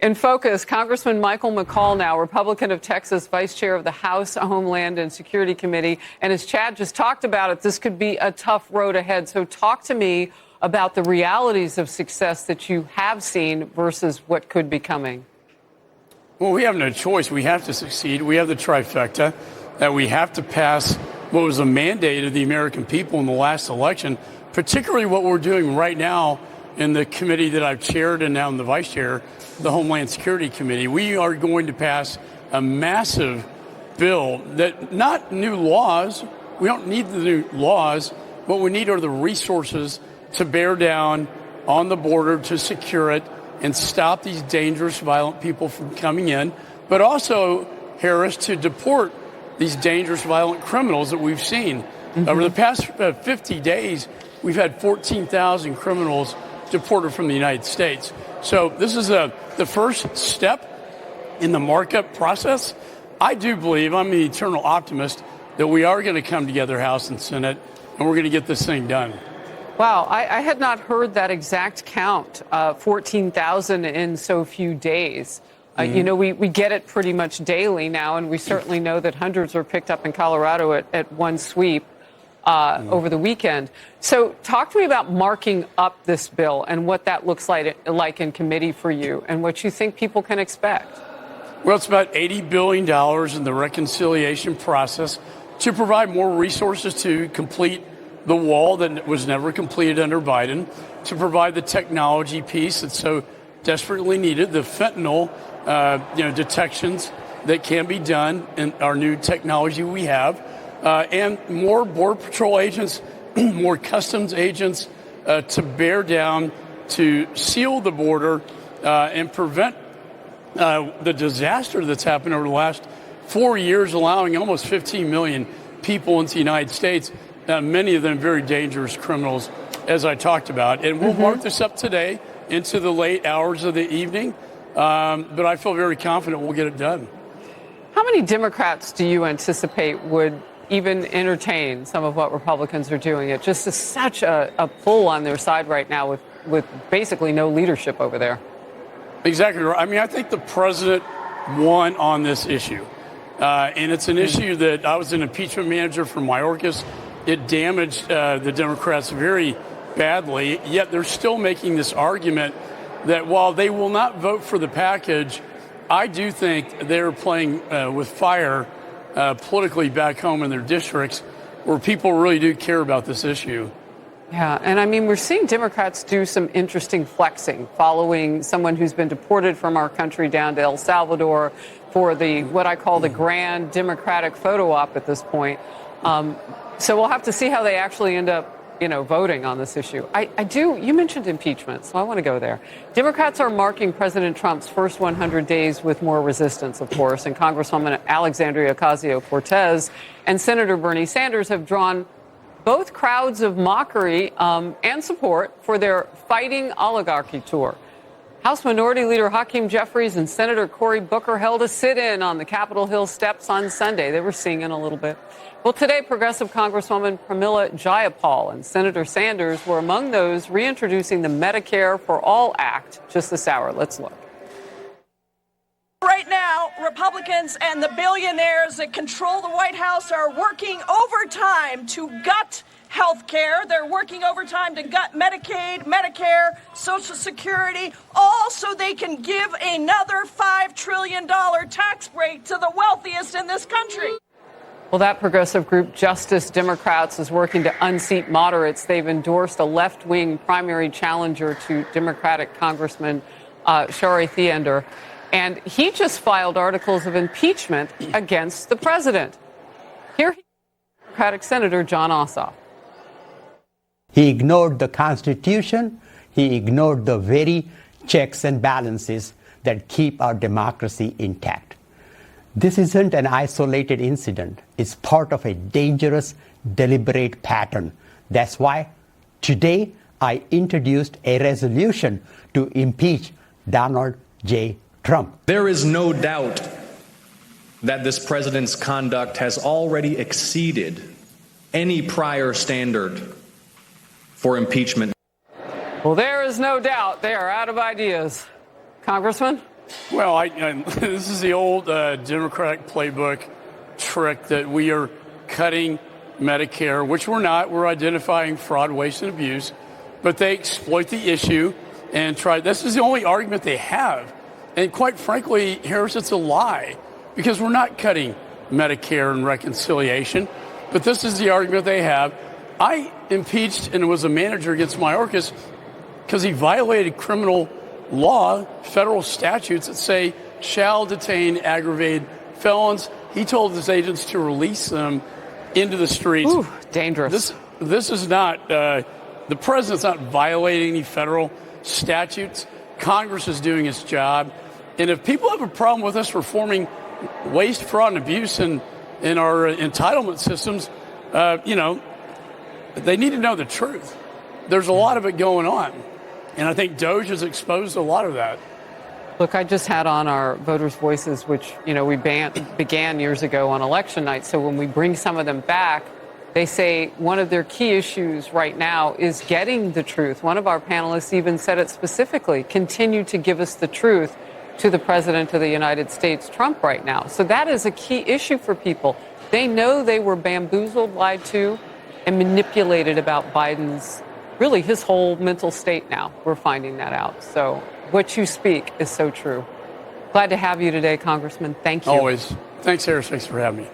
In focus, Congressman Michael McCaul now, Republican of Texas, vice chair of the House Homeland and Security Committee. And as Chad just talked about it, this could be a tough road ahead. So talk to me about the realities of success that you have seen versus what could be coming. Well, we have no choice. We have to succeed. We have the trifecta that we have to pass what was a mandate of the American people in the last election, particularly what we're doing right now in the committee that I've chaired and now I'm the vice chair, the Homeland Security Committee. We are going to pass a massive bill that not new laws. We don't need the new laws. What we need are the resources to bear down on the border, to secure it and stop these dangerous, violent people from coming in, but also, Harris, to deport these dangerous, violent criminals that we've seen. Over the past 50 days, we've had 14,000 criminals deported from the United States. So this is the first step in the markup process. I do believe, I'm an eternal optimist, that we are going to come together, House and Senate, and we're going to get this thing done. Wow, I had not heard that exact count, 14,000 in so few days. You know, we get it pretty much daily now, and we certainly know that hundreds were picked up in Colorado at one sweep over the weekend. So talk to me about marking up this bill and what that looks like in committee for you and what you think people can expect. Well, it's about $80 billion in the reconciliation process to provide more resources to complete the wall that was never completed under Biden, to provide the technology piece that's so desperately needed, the fentanyl detections that can be done in our new technology we have, and more Border Patrol agents, more customs agents to bear down, to seal the border and prevent the disaster that's happened over the last 4 years, allowing almost 15 million people into the United States, many of them very dangerous criminals, as I talked about. And we'll mark this up today into the late hours of the evening, but I feel very confident we'll get it done. How many Democrats do you anticipate would even entertain some of what Republicans are doing? It just is such a pull on their side right now with basically no leadership over there. Exactly right. I mean, I think the president won on this issue. And it's an issue that I was an impeachment manager for Mayorkas. It damaged the Democrats very badly, yet they're still making this argument that while they will not vote for the package, I do think they're playing with fire politically back home in their districts where people really do care about this issue. Yeah, and I mean, we're seeing Democrats do some interesting flexing following someone who's been deported from our country down to El Salvador for what I call the grand Democratic photo op at this point. So we'll have to see how they actually end up, voting on this issue. You mentioned impeachment, so I want to go there. Democrats are marking President Trump's first 100 days with more resistance, of course, and Congresswoman Alexandria Ocasio-Cortez and Senator Bernie Sanders have drawn both crowds of mockery and support for their Fighting Oligarchy tour. House Minority Leader Hakeem Jeffries and Senator Cory Booker held a sit-in on the Capitol Hill steps on Sunday. They were singing a little bit. Well, today, Progressive Congresswoman Pramila Jayapal and Senator Sanders were among those reintroducing the Medicare for All Act just this hour. Let's look. Right now, Republicans and the billionaires that control the White House are working overtime to gut health care. They're working overtime to gut Medicaid, Medicare, Social Security, all so they can give another $5 trillion tax break to the wealthiest in this country. Well, that progressive group, Justice Democrats, is working to unseat moderates. They've endorsed a left-wing primary challenger to Democratic Congressman Shari Theander. And he just filed articles of impeachment against the president. Here he is, Democratic Senator John Ossoff. He ignored the Constitution. He ignored the very checks and balances that keep our democracy intact. This isn't an isolated incident. It's part of a dangerous, deliberate pattern. That's why today I introduced a resolution to impeach Donald J. Trump. There is no doubt that this president's conduct has already exceeded any prior standard for impeachment. Well, there is no doubt they are out of ideas. Congressman? Well, this is the old Democratic playbook trick that we are cutting Medicare, which we're not. We're identifying fraud, waste, and abuse. But they exploit the issue and try. This is the only argument they have. And quite frankly, Harris, it's a lie, because we're not cutting Medicare and reconciliation. But this is the argument they have. I impeached and was a manager against Mayorkas because he violated criminal law, federal statutes that say shall detain aggravated felons. He told his agents to release them into the streets. Ooh, dangerous. This is not, the president's not violating any federal statutes. Congress is doing its job. And if people have a problem with us reforming waste, fraud, and abuse in our entitlement systems, they need to know the truth. There's a lot of it going on. And I think DOJ has exposed a lot of that. Look, I just had on our Voters' Voices, which, we began years ago on election night. So when we bring some of them back, they say one of their key issues right now is getting the truth. One of our panelists even said it specifically, continue to give us the truth to the President of the United States, Trump, right now. So that is a key issue for people. They know they were bamboozled, lied to, and manipulated about Biden's, really his whole mental state now. We're finding that out. So what you speak is so true. Glad to have you today, Congressman. Thank you. Always. Thanks, Harris. Thanks for having me.